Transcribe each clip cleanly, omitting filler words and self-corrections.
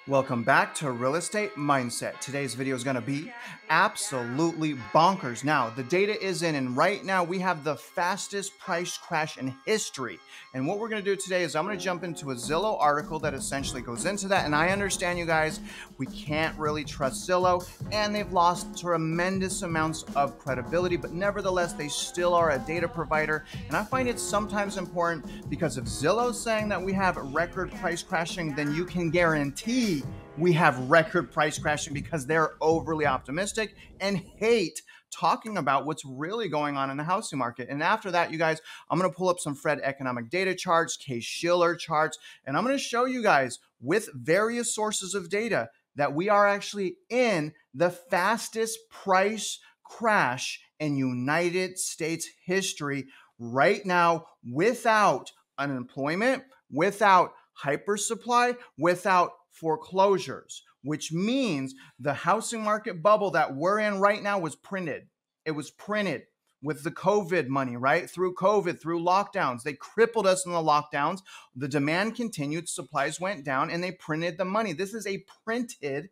Welcome back to Real Estate Mindset. Today's video is going to be absolutely bonkers. Now, the data is in, and right now we have the fastest price crash in history. And what we're going to do today is I'm going to jump into a Zillow article that essentially goes into that. And I understand, you guys, we can't really trust Zillow, and they've lost tremendous amounts of credibility, but nevertheless, they still are a data provider. And I find it sometimes important because if Zillow's saying that we have record price crashing, then you can guarantee we have record price crashing because they're overly optimistic and hate talking about what's really going on in the housing market. And after that, you guys, I'm going to pull up some Fed economic data charts, Shiller charts, and I'm going to show you guys with various sources of data that we are actually in the fastest price crash in United States history right now, without unemployment, without hypersupply, without foreclosures, which means the housing market bubble that we're in right now was printed. It was printed with the COVID money, right? Through COVID, through lockdowns. They crippled us in the lockdowns. The demand continued, supplies went down, and they printed the money. This is a printed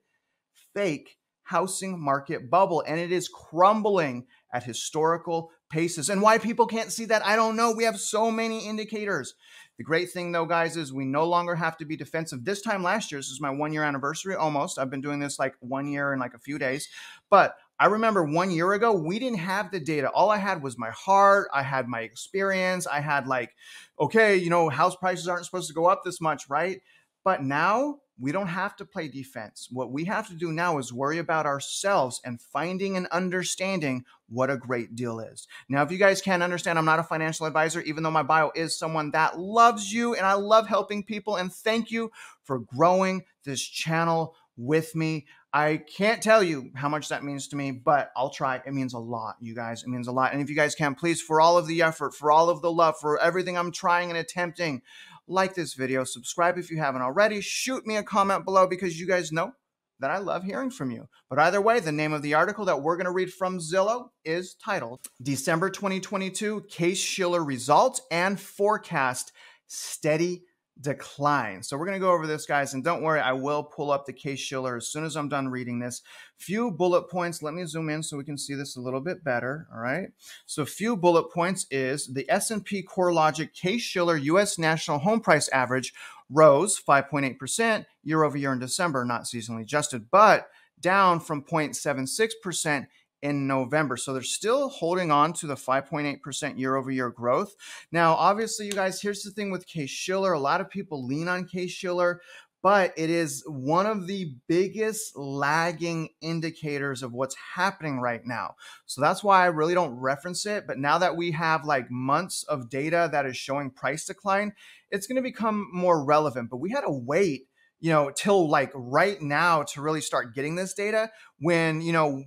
fake housing market bubble, and it is crumbling at historical paces. And why people can't see that, I don't know. We have so many indicators. The great thing, though, guys, is we no longer have to be defensive. This time last year, this is my 1 year anniversary almost. I've been doing this like 1 year and like a few days. But I remember 1 year ago, we didn't have the data. All I had was my heart. I had my experience. I had like, okay, you know, house prices aren't supposed to go up this much, right? But now we don't have to play defense. What we have to do now is worry about ourselves and finding and understanding what a great deal is. Now, if you guys can't understand, I'm not a financial advisor, even though my bio is someone that loves you, and I love helping people. And thank you for growing this channel with me. I can't tell you how much that means to me, but I'll try. It means a lot, you guys. It means a lot. And if you guys can, please, for all of the effort, for all of the love, for everything I'm trying and attempting, like this video, subscribe if you haven't already, shoot me a comment below because you guys know that I love hearing from you. But either way, the name of the article that we're going to read from Zillow is titled December 2022 Shiller Results and Forecast Steady Decline. So we're going to go over this, guys, and don't worry, I will pull up the Shiller as soon as I'm done reading this. Few bullet points. Let me zoom in so we can see this a little bit better. All right. So few bullet points is the S&P CoreLogic Shiller U.S. National Home Price Average rose 5.8% year over year in December, not seasonally adjusted, but down from 0.76% in November. So they're still holding on to the 5.8% year over year growth. Now, obviously, you guys, here's the thing with Shiller. A lot of people lean on Shiller, but it is one of the biggest lagging indicators of what's happening right now. So that's why I really don't reference it. But now that we have like months of data that is showing price decline, it's going to become more relevant. But we had to wait, you know, till like right now to really start getting this data when, you know,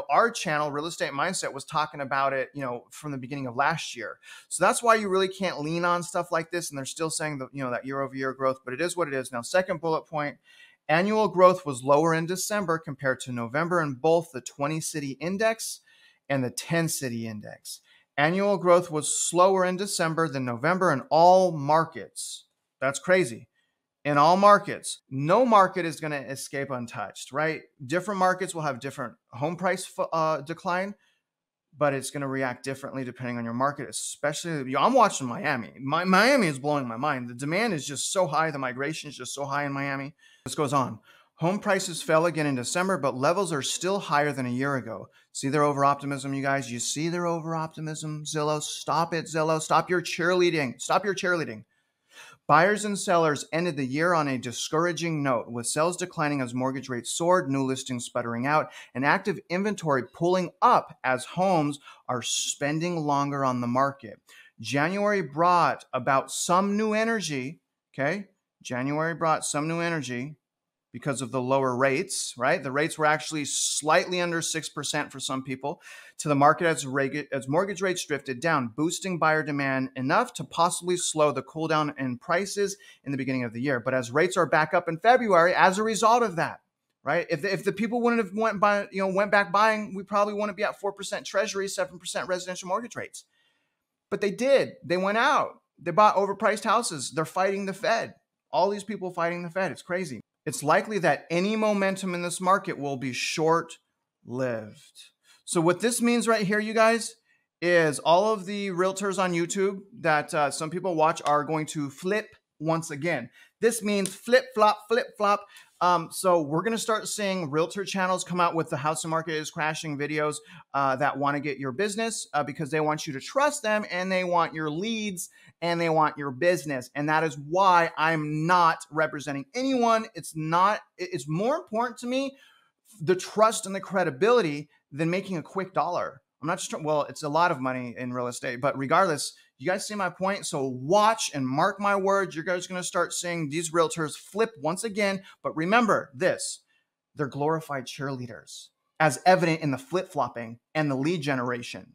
our channel, Real Estate Mindset, was talking about it, you know, from the beginning of last year. So that's why you really can't lean on stuff like this. And they're still saying that, you know, that year over year growth, but it is what it is. Now, second bullet point, annual growth was lower in December compared to November in both the 20 city index and the 10 city index. Annual growth was slower in December than November in all markets. That's crazy. In all markets, no market is going to escape untouched, right? Different markets will have different home price decline, but it's going to react differently depending on your market, especially, I'm watching Miami. Miami is blowing my mind. The demand is just so high. The migration is just so high in Miami. This goes on. Home prices fell again in December, but levels are still higher than a year ago. See their over-optimism, you guys? You see their over-optimism, Zillow? Stop it, Zillow. Stop your cheerleading. Stop your cheerleading. Buyers and sellers ended the year on a discouraging note, with sales declining as mortgage rates soared, new listings sputtering out, and active inventory pulling up as homes are spending longer on the market. January brought about some new energy, okay? January brought some new energy because of the lower rates, right? The rates were actually slightly under 6% for some people to the market as mortgage rates drifted down, boosting buyer demand enough to possibly slow the cool down in prices in the beginning of the year. But as rates are back up in February, as a result of that, right? If the people wouldn't have went back buying, we probably wouldn't be at 4% treasury, 7% residential mortgage rates. But they did. They went out. They bought overpriced houses. They're fighting the Fed. All these people fighting the Fed. It's crazy. It's likely that any momentum in this market will be short-lived. So what this means right here, you guys, is all of the realtors on YouTube that some people watch are going to flip once again. This means flip-flop, flip-flop. So we're going to start seeing realtor channels come out with the housing market is crashing videos that want to get your business because they want you to trust them and they want your leads and they want your business. And that is why I'm not representing anyone. It's more important to me, the trust and the credibility, than making a quick dollar. I'm not just, well, it's a lot of money in real estate, but regardless, you guys see my point? So watch and mark my words. You guys are going to start seeing these realtors flip once again. But remember this, they're glorified cheerleaders, as evident in the flip-flopping and the lead generation,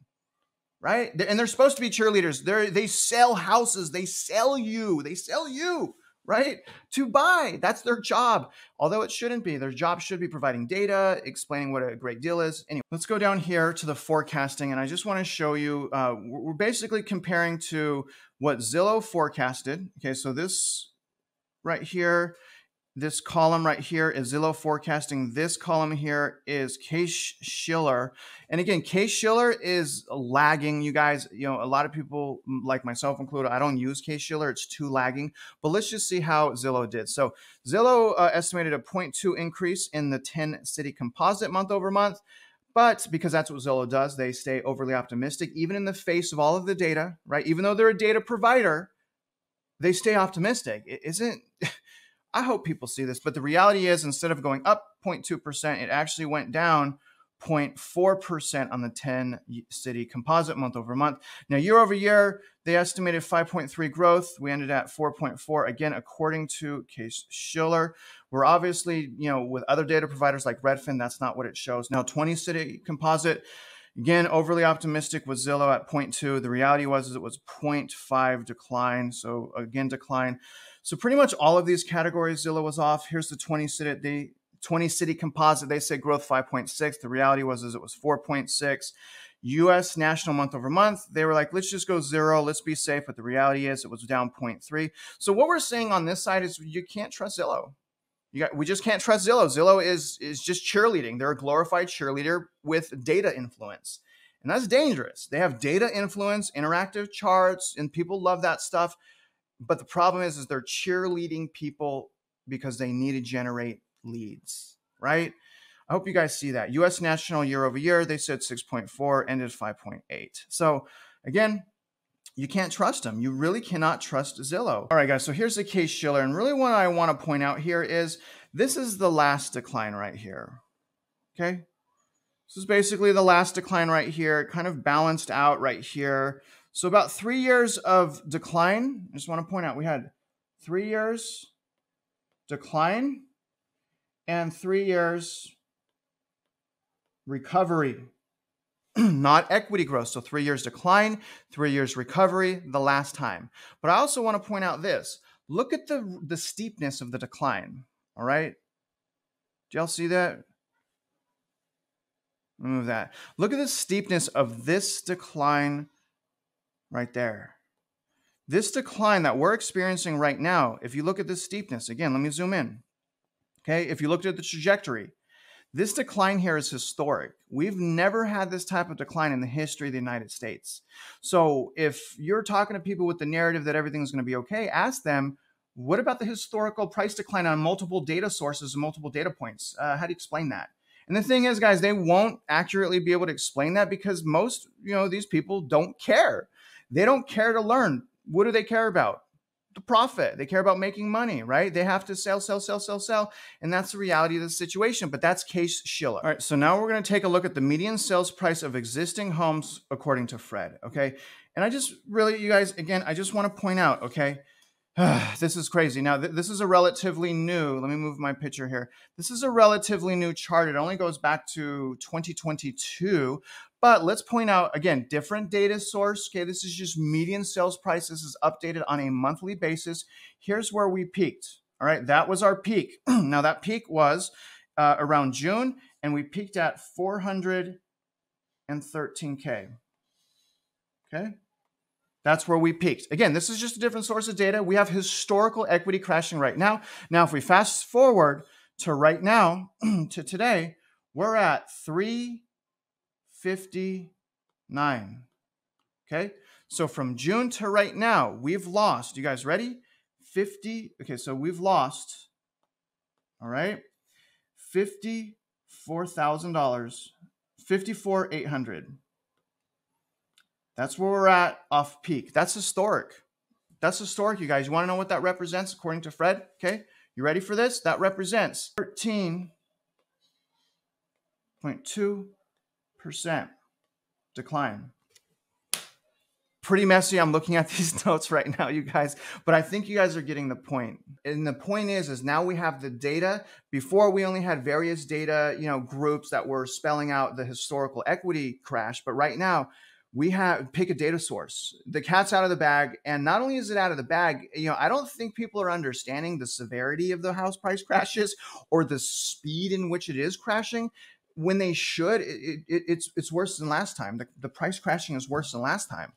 right? And they're supposed to be cheerleaders. They sell houses. They sell you, right? To buy. That's their job. Although it shouldn't be. Their job should be providing data, explaining what a great deal is. Anyway, let's go down here to the forecasting. And I just want to show you, we're basically comparing to what Zillow forecasted. Okay, so this right here, this column right here is Zillow forecasting. This column here is Shiller. And again, Shiller is lagging, you guys. You know, a lot of people, like myself included, I don't use Shiller. It's too lagging. But let's just see how Zillow did. So Zillow estimated a 0.2 increase in the 10-city composite month over month. But because that's what Zillow does, they stay overly optimistic, even in the face of all of the data, right? Even though they're a data provider, they stay optimistic. It isn't... I hope people see this, but the reality is instead of going up 0.2%, it actually went down 0.4% on the 10-city composite month over month. Now, year over year, they estimated 5.3 growth. We ended at 4.4, again, according to Shiller. We're obviously, you know, with other data providers like Redfin, that's not what it shows. Now, 20-city composite, again, overly optimistic with Zillow at 0.2. The reality was it was 0.5 decline. So again, decline. So pretty much all of these categories, Zillow was off. Here's the 20-city composite. They said growth 5.6. The reality was it was 4.6. U.S. national month over month, they were like, let's just go 0. Let's be safe. But the reality is it was down 0.3. So what we're seeing on this side is you can't trust Zillow. We just can't trust Zillow. Zillow is just cheerleading. They're a glorified cheerleader with data influence. And that's dangerous. They have data influence, interactive charts, and people love that stuff. But the problem is they're cheerleading people because they need to generate leads, right? I hope you guys see that. U.S. national year over year, they said 6.4, ended 5.8. So again, you can't trust them. You really cannot trust Zillow. All right, guys, so here's the case Shiller. And really what I want to point out here is this is the last decline right here, okay? This is basically the last decline right here. It kind of balanced out right here. So about 3 years of decline. I just want to point out we had 3 years decline and 3 years recovery. Not equity growth. So 3 years decline, 3 years recovery the last time. But I also want to point out this. Look at the steepness of the decline. All right. Do y'all see that? Move that. Look at the steepness of this decline right there. This decline that we're experiencing right now, if you look at this steepness, again, let me zoom in. Okay. If you looked at the trajectory, this decline here is historic. We've never had this type of decline in the history of the United States. So if you're talking to people with the narrative that everything's going to be okay, ask them, what about the historical price decline on multiple data sources and multiple data points? How do you explain that? And the thing is, guys, they won't accurately be able to explain that because most, these people don't care. They don't care to learn. What do they care about? The profit. They care about making money, right? They have to sell. And that's the reality of the situation. But that's case Shiller. All right. So now we're going to take a look at the median sales price of existing homes according to Fred. Okay. And I just really, you guys, again, I just want to point out, okay, this is crazy. Now, this is a relatively new, let me move my picture here. This is a relatively new chart. It only goes back to 2022. But let's point out, again, different data source. Okay, this is just median sales price. This is updated on a monthly basis. Here's where we peaked. All right, that was our peak. Now, that peak was around June, and we peaked at 413K. Okay, That's where we peaked. Again, this is just a different source of data. We have historical equity crashing right now. Now, if we fast forward to right now, to today, we're at 359. Okay. So from June to right now, we've lost, you guys ready? 50. Okay. So we've lost, all right, $54,000, 54,800. That's where we're at off peak. That's historic. That's historic, you guys. You want to know what that represents according to Fred? Okay. You ready for this? That represents 13.2% decline. Pretty messy. I'm looking at these notes right now, you guys, but I think you guys are getting the point. And the point is now we have the data. Before we only had various data, groups that were spelling out the historical equity crash, but right now we have pick a data source. The cat's out of the bag, and not only is it out of the bag, I don't think people are understanding the severity of the house price crashes or the speed in which it is crashing. When they should, it's worse than last time. The price crashing is worse than last time.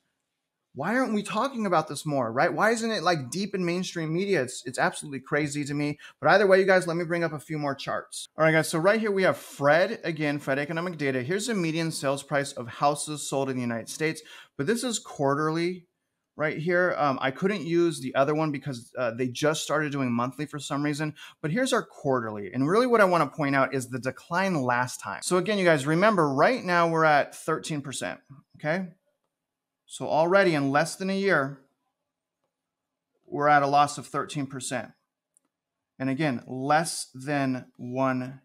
Why aren't we talking about this more, right? Why isn't it like deep in mainstream media? It's absolutely crazy to me. But either way, you guys, let me bring up a few more charts. All right, guys. So right here we have Fred, again, Fred Economic Data. Here's the median sales price of houses sold in the United States. But this is quarterly right here. I couldn't use the other one because they just started doing monthly for some reason. But here's our quarterly. And really what I want to point out is the decline last time. So again, you guys, remember right now we're at 13%, okay? So already in less than a year, we're at a loss of 13%. And again, less than 1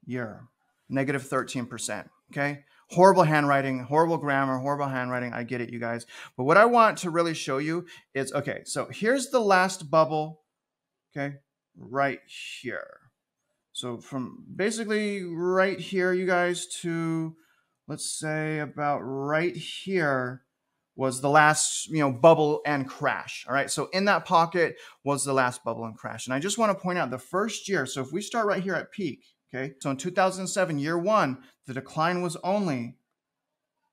year, negative 13%, okay? Horrible handwriting, horrible grammar, horrible handwriting. I get it, you guys. But what I want to really show you is, okay, so here's the last bubble, okay, right here. So from basically right here, you guys, to let's say about right here, was the last, bubble and crash. All right. So in that pocket was the last bubble and crash. And I just want to point out the first year. So if we start right here at peak, okay. So in 2007, year one, the decline was only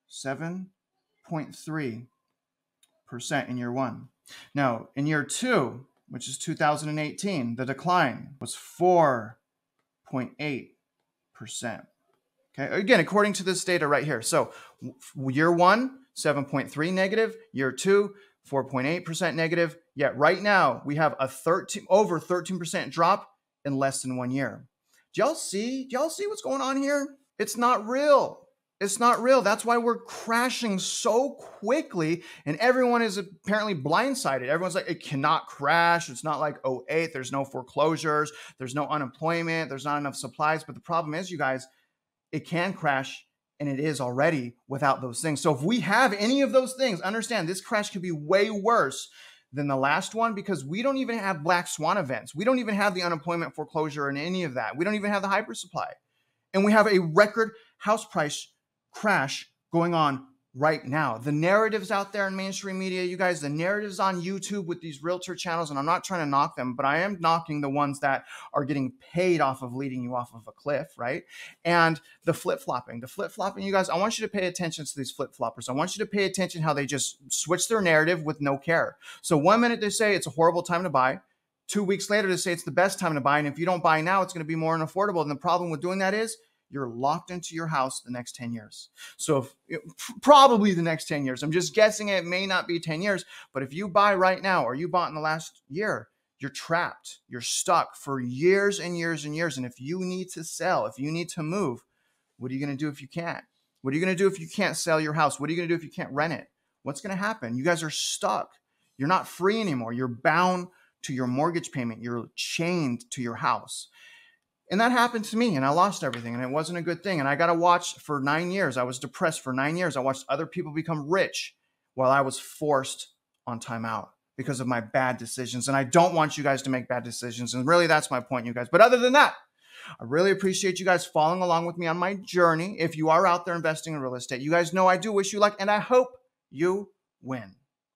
7.3% in year one. Now in year two, which is 2018, the decline was 4.8%. Okay. Again, according to this data right here. So year one, 7.3 negative, year two, 4.8% negative. Yet right now we have a over 13% drop in less than 1 year. Do y'all see what's going on here? It's not real. It's not real. That's why we're crashing so quickly, and everyone is apparently blindsided. Everyone's like, it cannot crash. It's not like 2008. There's no foreclosures. There's no unemployment. There's not enough supplies. But the problem is, you guys, it can crash, and it is already without those things. So if we have any of those things, understand this crash could be way worse than the last one because we don't even have black swan events. We don't even have the unemployment, foreclosure, and any of that. We don't even have the hypersupply. And we have a record house price crash going on right now. The narratives out there in mainstream media, you guys, the narratives on YouTube with these realtor channels, and I'm not trying to knock them, but I am knocking the ones that are getting paid off of leading you off of a cliff, right? And the flip-flopping, you guys, I want you to pay attention to these flip-floppers. I want you to pay attention how they just switch their narrative with no care. So 1 minute they say it's a horrible time to buy. 2 weeks later they say it's the best time to buy. And if you don't buy now, it's going to be more unaffordable. And the problem with doing that is you're locked into your house the next 10 years. So probably the next 10 years. I'm just guessing it may not be 10 years, but if you buy right now or you bought in the last year, you're trapped. You're stuck for years and years and years. And if you need to sell, if you need to move, what are you going to do if you can't? What are you going to do if you can't sell your house? What are you going to do if you can't rent it? What's going to happen? You guys are stuck. You're not free anymore. You're bound to your mortgage payment. You're chained to your house. And that happened to me, and I lost everything, and it wasn't a good thing. And I got to watch for 9 years. I was depressed for 9 years. I watched other people become rich while I was forced on timeout because of my bad decisions. And I don't want you guys to make bad decisions. And really, that's my point, you guys. But other than that, I really appreciate you guys following along with me on my journey. If you are out there investing in real estate, you guys know I do wish you luck, and I hope you win.